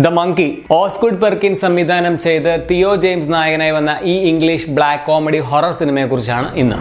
The monkey ഓസ്കുഡ് Perkins സംവിധാനം ചെയ്ത് Theo James നായകനായി വന്ന ഈ ഇംഗ്ലീഷ് ബ്ലാക്ക് കോമഡി ഹൊറർ സിനിമയെക്കുറിച്ചാണ് ഇന്ന്.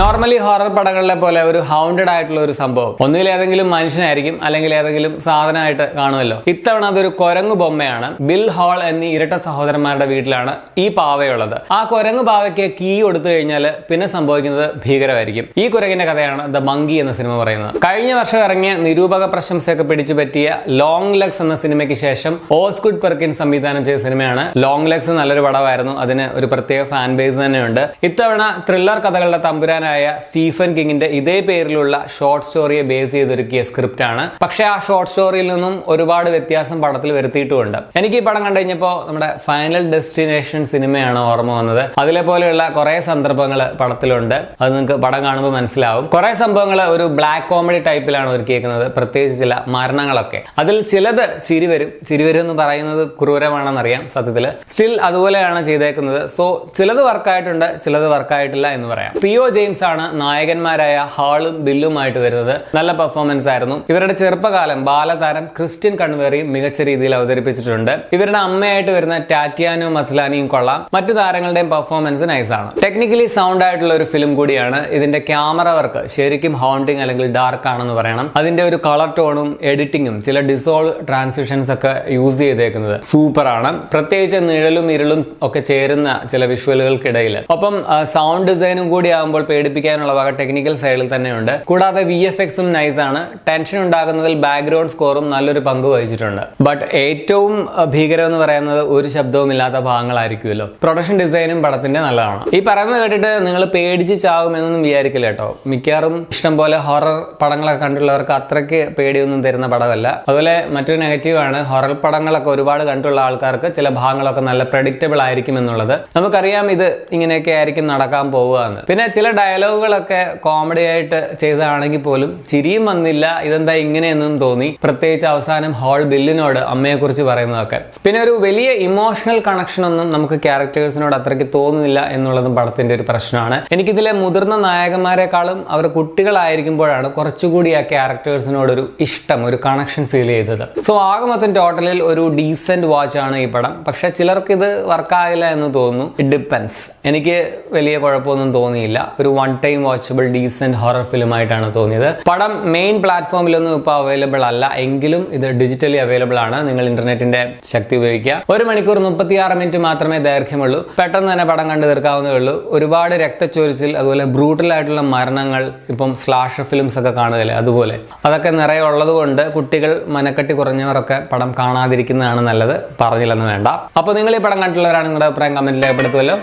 നോർമലി ഹൊറർ പടങ്ങളിലെ പോലെ ഒരു ഹൗണ്ടഡ് ആയിട്ടുള്ള ഒരു സംഭവം ഒന്നുകിൽ ഏതെങ്കിലും മനുഷ്യനായിരിക്കും അല്ലെങ്കിൽ ഏതെങ്കിലും സാധനമായിട്ട് കാണുമല്ലോ. ഇത്തവണ അതൊരു കുരങ്ങു ബൊമ്മയാണ്. ബിൽ ഹാൾ എന്നീ ഇരട്ട സഹോദരന്മാരുടെ വീട്ടിലാണ് ഈ പാവയുള്ളത്. ആ കുരങ്ങു പാവയ്ക്ക് കീ കൊടുത്തു കഴിഞ്ഞാൽ പിന്നെ സംഭവിക്കുന്നത് ഭീകരമായിരിക്കും. ഈ കുരങ്ങിന്റെ കഥയാണ് ദ മങ്കി എന്ന സിനിമ പറയുന്നത്. കഴിഞ്ഞ വർഷം ഇറങ്ങിയ നിരൂപക പ്രശംസയൊക്കെ പിടിച്ചു പറ്റിയ ലോങ് ലെഗ്സ് എന്ന സിനിമയ്ക്ക് ശേഷം ഓസ്കുഡ് പെർക്കിൻസ് സംവിധാനം ചെയ്ത സിനിമയാണ്. ലോങ് ലെഗ്സ് നല്ലൊരു പടമായിരുന്നു. അതിന് ഒരു പ്രത്യേക ഫാൻ ബേസ് തന്നെയുണ്ട്. ഇത്തവണ ത്രില്ലർ കഥകളുടെ തമ്പുരാൻ സ്റ്റീഫൻ കിങ്ങിന്റെ ഇതേ പേരിലുള്ള ഷോർട്ട് സ്റ്റോറിയെ ബേസ് ചെയ്തൊരുക്കിയ സ്ക്രിപ്റ്റ് ആണ്. പക്ഷെ ആ ഷോർട്ട് സ്റ്റോറിയിൽ നിന്നും ഒരുപാട് വ്യത്യാസം പടത്തിൽ വരുത്തിയിട്ടുമുണ്ട്. എനിക്ക് ഈ പടം കണ്ടു കഴിഞ്ഞപ്പോൾ നമ്മുടെ ഫൈനൽ ഡെസ്റ്റിനേഷൻ സിനിമയാണ് ഓർമ്മ വന്നത്. അതിലെ പോലെയുള്ള കുറെ സന്ദർഭങ്ങൾ പടത്തിലുണ്ട്. അത് നിങ്ങൾക്ക് പടം കാണുമ്പോൾ മനസ്സിലാവും. കുറെ സംഭവങ്ങൾ ഒരു ബ്ലാക്ക് കോമഡി ടൈപ്പിലാണ് ഒരുക്കിയേക്കുന്നത്. പ്രത്യേകിച്ച് ചില മരണങ്ങളൊക്കെ. അതിൽ ചിലത് ചിരിവരും എന്ന് പറയുന്നത് ക്രൂരമാണെന്നറിയാം സത്യത്തിൽ. സ്റ്റിൽ അതുപോലെയാണ് ചെയ്തേക്കുന്നത്. സോ ചിലത് വർക്കായിട്ടുണ്ട്, ചിലത് വർക്കായിട്ടില്ല എന്ന് പറയാം. തിയോ ജെയിംസ് ആണ് നായകന്മാരായ ഹാളും ബില്ലുമായിട്ട് വരുന്നത്. നല്ല പെർഫോമൻസ് ആയിരുന്നു. ഇവരുടെ ചെറുപ്പകാലം ബാലതാരം ക്രിസ്റ്റ്യൻ കൺവേറിയും മികച്ച രീതിയിൽ അവതരിപ്പിച്ചിട്ടുണ്ട്. ഇവരുടെ അമ്മയായിട്ട് വരുന്ന ടാറ്റിയാനോ മസ്ലാനിയും കൊള്ളാം. മറ്റു താരങ്ങളുടെയും പെർഫോമൻസ് നൈസാണ്. ടെക്നിക്കലി സൗണ്ട് ആയിട്ടുള്ള ഒരു ഫിലിം കൂടിയാണ്. ഇതിന്റെ ക്യാമറ വർക്ക് ശരിക്കും ഹോണ്ടിങ് അല്ലെങ്കിൽ ഡാർക്ക് ആണെന്ന് പറയണം. അതിന്റെ ഒരു കളർ ടോണും എഡിറ്റിംഗും ചില ഡിസോൾവ് ട്രാൻസിഷൻസ് ഒക്കെ യൂസ് ചെയ്തേക്കുന്നത് സൂപ്പറാണ്. പ്രത്യേകിച്ച് നിഴലും ഇരുളും ഒക്കെ ചേരുന്ന ചില വിഷ്വലുകൾക്കിടയിൽ. ഒപ്പം സൗണ്ട് ഡിസൈനും കൂടി ആകുമ്പോൾ പേടിപ്പിക്കാനുള്ള വക ടെക്നിക്കൽ സൈഡിൽ തന്നെയുണ്ട്. കൂടാതെ VFXും നൈസാണ്. ടെൻഷൻ ഉണ്ടാകുന്നതിൽ ബാക്ക്ഗ്രൗണ്ട് സ്കോറും നല്ലൊരു പങ്ക് വഹിച്ചിട്ടുണ്ട്. ബട്ട് ഏറ്റവും ഭീകരം എന്ന് പറയുന്നത് ഒരു ശബ്ദവും ഇല്ലാത്ത ഭാഗങ്ങളായിരിക്കുമല്ലോ. പ്രൊഡക്ഷൻ ഡിസൈനും പടത്തിന്റെ നല്ലതാണ്. ഈ പറയുന്നത് കേട്ടിട്ട് നിങ്ങൾ പേടിച്ച് ചാവുമെന്നൊന്നും വിചാരിക്കില്ല കേട്ടോ. മിക്കവാറും ഇഷ്ടം പോലെ ഹൊറർ പടങ്ങളൊക്കെ കണ്ടുള്ളവർക്ക് അത്രയ്ക്ക് പേടിയൊന്നും തരുന്ന പടമല്ല. അതുപോലെ മറ്റൊരു നെഗറ്റീവാണ്, ഹൊറർ പടങ്ങളൊക്കെ ഒരുപാട് കണ്ടുള്ള ആൾക്കാർക്ക് ചില ഭാഗങ്ങളൊക്കെ നല്ല പ്രെഡിക്റ്റബിൾ ആയിരിക്കും എന്നുള്ളത്. നമുക്കറിയാം ഇത് ഇങ്ങനെയൊക്കെ ആയിരിക്കും നടക്കാൻ പോവുക എന്ന്. പിന്നെ ചില ഡയലോഗുകളൊക്കെ കോമഡി ആയിട്ട് ചെയ്തതാണെങ്കിൽ പോലും ചിരിയും വന്നില്ല. ഇതെന്താ ഇങ്ങനെയെന്നും തോന്നി. പ്രത്യേകിച്ച് അവസാനം ഹാൾ ബില്ലിനോട് അമ്മയെ കുറിച്ച് പറയുന്നതൊക്കെ. പിന്നെ ഒരു വലിയ ഇമോഷണൽ കണക്ഷൻ ഒന്നും നമുക്ക് ക്യാരക്ടേഴ്സിനോട് അത്രയ്ക്ക് തോന്നുന്നില്ല എന്നുള്ളതും പടത്തിന്റെ ഒരു പ്രശ്നമാണ്. എനിക്കിതിലെ മുതിർന്ന നായകന്മാരെക്കാളും അവർ കുട്ടികളായിരിക്കുമ്പോഴാണ് കുറച്ചുകൂടി ആ ക്യാരക്ടേഴ്സിനോടൊരു ഇഷ്ടം, ഒരു കണക്ഷൻ ഫീൽ ചെയ്തത്. സോ ആകെ മൊത്തം ടോട്ടലിൽ ഒരു ഡീസന്റ് വാച്ച് ആണ് ഈ പടം. പക്ഷെ ചിലർക്ക് ഇത് വർക്കായില്ല എന്ന് തോന്നുന്നു. It depends. എനിക്ക് വലിയ കുഴപ്പമൊന്നും തോന്നിയില്ല. ഒരു one time watchable decent horror film ആയിട്ടാണ് തോന്നിയത്. പടം മെയിൻ പ്ലാറ്റ്ഫോമിലൊന്നും ഇപ്പോൾ അവൈലബിൾ അല്ല. എങ്കിലും ഇത് ഡിജിറ്റലി അവൈലബിൾ ആണ്. നിങ്ങൾ ഇന്റർനെറ്റിന്റെ ശക്തി ഉപയോഗിക്കുക. 1 മണിക്കൂർ 36 മിനിറ്റ് മാത്രമേ ദൈർഘ്യമുള്ളൂ. പെട്ടെന്ന് തന്നെ പടം കണ്ടു തീർക്കാവുന്നേ ഉള്ളൂ. ഒരുപാട് രക്തച്ചൊരിച്ചിൽ, അതുപോലെ ബ്രൂട്ടൽ ആയിട്ടുള്ള മരണങ്ങൾ, ഇപ്പം സ്ലാഷർ ഫിലിംസ് ഒക്കെ കാണുകയല്ലേ, അതുപോലെ അതൊക്കെ നിറയെ ഉള്ളത് കൊണ്ട് കുട്ടികൾ, മനക്കെട്ടി കുറഞ്ഞവരൊക്കെ പടം കാണാതിരിക്കുന്നതാണ് നല്ലത്. പറഞ്ഞില്ലെന്ന് വേണ്ട. അപ്പോൾ നിങ്ങൾ ഈ പടം കണ്ടിട്ടുള്ളവരാണ് നിങ്ങളുടെ അഭിപ്രായം കമന്റിൽ രേഖപ്പെടുത്തുമല്ലോ.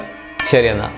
ശരി എന്നാ.